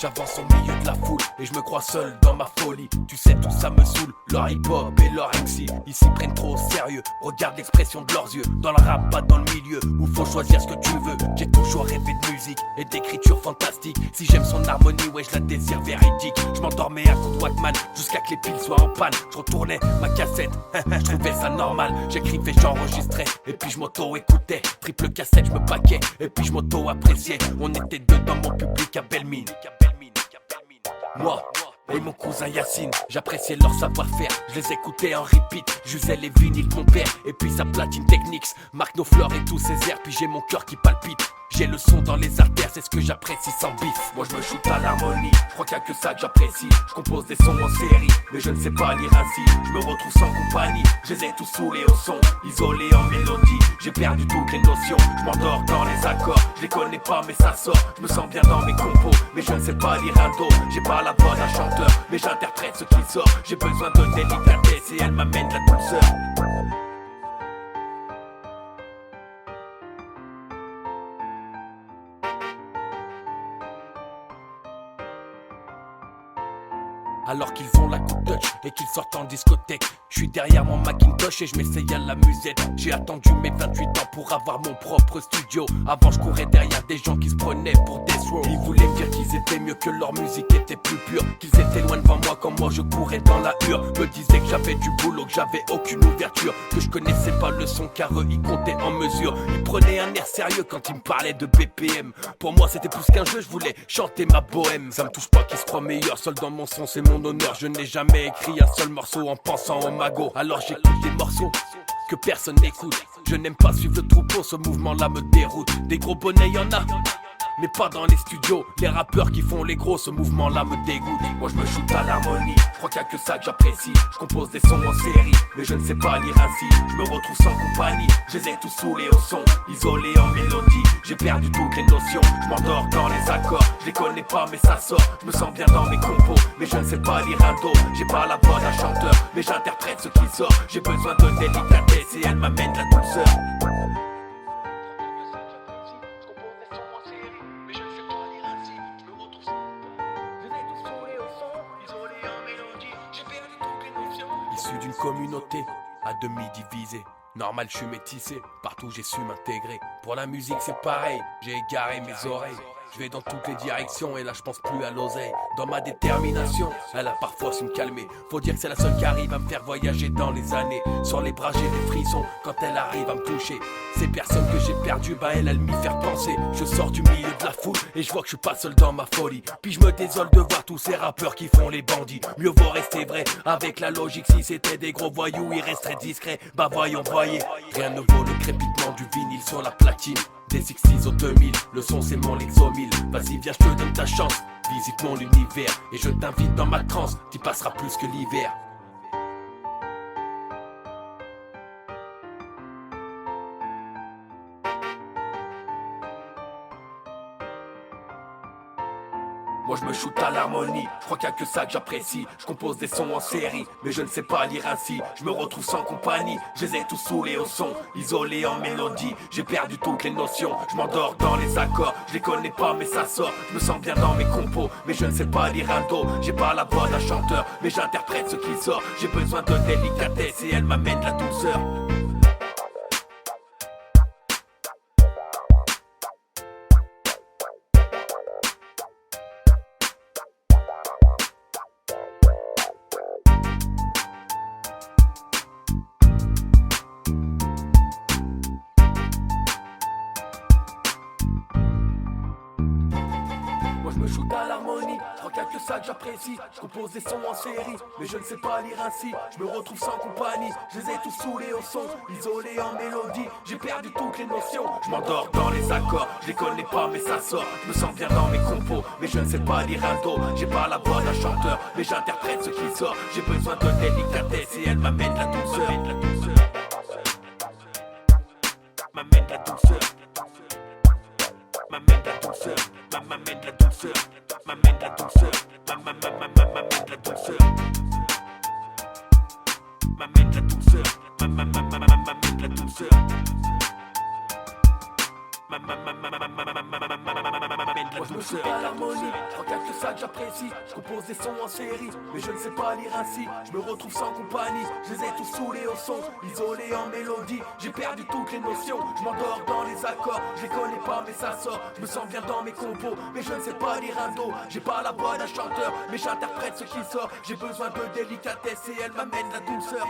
J'avance au milieu de la foule et je me crois seul dans ma folie. Tu sais tout ça me saoule, leur hip-hop et leur MC. Ils s'y prennent trop au sérieux, regarde l'expression de leurs yeux. Dans le rap, pas dans le milieu, où faut choisir ce que tu veux. J'ai toujours rêvé de musique et d'écriture fantastique. Si j'aime son harmonie, ouais je la désire véridique. Je m'endormais à coups de Walkman jusqu'à que les piles soient en panne. Je retournais ma cassette, je trouvais ça normal. J'écrivais, j'enregistrais et puis je m'auto-écoutais. Triple cassette, je me paquais et puis je m'auto-appréciais. On était deux dans mon public à Belle-Mine. Moi et mon cousin Yacine, j'appréciais leur savoir-faire. Je les écoutais en repeat, j'usais les vinyles de mon père. Et puis sa platine Technics, Marc Knopfler et tous ses airs. Puis j'ai mon cœur qui palpite, j'ai le son dans les artères, c'est ce que j'apprécie sans bif. Moi je me shoot à l'harmonie, je crois qu'il y a que ça que j'apprécie. Je compose des sons en série, mais je ne sais pas lire ainsi. Je me retrouve sans compagnie, je les ai tous saoulés au son, isolés en mélodie. J'ai perdu toutes les notions, je m'endors dans les accords. Je les connais pas mais ça sort, je me sens bien dans mes compos. Mais je ne sais pas lire un do, j'ai pas la voix d'un chanteur, mais j'interprète ce qui sort. J'ai besoin de délicatesse et elle m'amène de la douceur. Alors qu'ils font la coup de touch et qu'ils sortent en discothèque, je suis derrière mon Macintosh et je m'essaye à la musette. J'ai attendu mes 28 ans pour avoir mon propre studio. Avant je courais derrière des gens qui se prenaient pour Death Row. Ils voulaient me dire qu'ils étaient mieux, que leur musique était plus pure, qu'ils étaient loin devant moi quand moi je courais dans la hure. Me disaient que j'avais du boulot, que j'avais aucune ouverture, que je connaissais pas le son car eux ils comptaient en mesure. Ils prenaient un air sérieux quand ils me parlaient de BPM. Pour moi c'était plus qu'un jeu, je voulais chanter ma bohème. Ça me touche pas qu'ils se croient meilleurs, seul dans mon son c'est mon honneur. Je n'ai jamais écrit un seul morceau en pensant au magot. Alors j'écoute des morceaux que personne n'écoute. Je n'aime pas suivre le troupeau, ce mouvement là me déroute. Des gros bonnets y'en a, mais pas dans les studios. Les rappeurs qui font les gros, ce mouvement là me dégoûte. Moi je me shoot à l'harmonie, je crois qu'il y a que ça que j'apprécie. Je compose des sons en série, mais je ne sais pas lire ainsi. Je me retrouve sans compagnie, je les ai tous saoulés au son, isolés en mélodie. J'ai perdu toutes les notions, je m'endors dans les accords. Je les connais pas mais ça sort, je me sens bien dans mes compos. Mais je ne sais pas lire un do, j'ai pas la voix d'un chanteur, mais j'interprète ce qui sort. J'ai besoin de délicatesse et elle m'amène de la douceur. Issu d'une communauté à demi divisée, normal je suis métissé, partout j'ai su m'intégrer. Pour la musique c'est pareil, j'ai égaré mes oreilles. Je vais dans toutes les directions et là je pense plus à l'oseille. Dans ma détermination, elle a parfois su me calmer. Faut dire que c'est la seule qui arrive à me faire voyager dans les années. Sur les bras j'ai des frissons quand elle arrive à me toucher. Ces personnes que j'ai perdues, bah elle m'y faire penser. Je sors du milieu de la foule et je vois que je suis pas seul dans ma folie. Puis je me désole de voir tous ces rappeurs qui font les bandits. Mieux vaut rester vrai avec la logique. Si c'était des gros voyous, ils resteraient discrets. Bah voyons, voyez, rien ne vaut le crépitement du vinyle sur la platine. Des 60s au 2000, le son c'est mon Lexomil. Vas-y viens je te donne ta chance, visite mon univers et je t'invite dans ma transe, t'y passeras plus que l'hiver. Moi je me shoot à l'harmonie, je crois qu'il y a que ça que j'apprécie. Je compose des sons en série, mais je ne sais pas lire ainsi. Je me retrouve sans compagnie, je les ai tous saoulés au son, isolés en mélodie. J'ai perdu toutes les notions, je m'endors dans les accords. Je les connais pas mais ça sort, je me sens bien dans mes compos. Mais je ne sais pas lire un do, j'ai pas la voix d'un chanteur, mais j'interprète ce qui sort. J'ai besoin de délicatesse et elle m'amène de la douceur. Je me shoot à l'harmonie, je crois qu'il y a que ça que j'apprécie. Je compose des sons en série, mais je ne sais pas lire ainsi. Je me retrouve sans compagnie, je les ai tous saoulés au son, isolés en mélodie. J'ai perdu toutes les notions, je m'endors dans les accords. Je les connais pas mais ça sort, je me sens bien dans mes compos. Mais je ne sais pas lire un do, j'ai pas la voix d'un chanteur, mais j'interprète ce qui sort. J'ai besoin de délicatesse et elle m'amène de la douceur. M'amène de la douceur. M'amène de la douceur. M'amène de la douceur, m'amène de la douceur, m'amène de la douceur, m'amène de la douceur, m'amène de la douceur, Moi je me suis à l'harmonie, je crois qu'il y a que ça que j'apprécie. Je compose des sons en série, mais je ne sais pas lire ainsi. Je me retrouve sans compagnie, je les ai tous saoulés au son, isolés en mélodie. J'ai perdu toutes les notions, je m'endors dans les accords. Je les connais pas mais ça sort, je me sens bien dans mes compos. Mais je ne sais pas lire un do, j'ai pas la voix d'un chanteur, mais j'interprète ce qui sort. J'ai besoin de délicatesse et elle m'amène la douceur.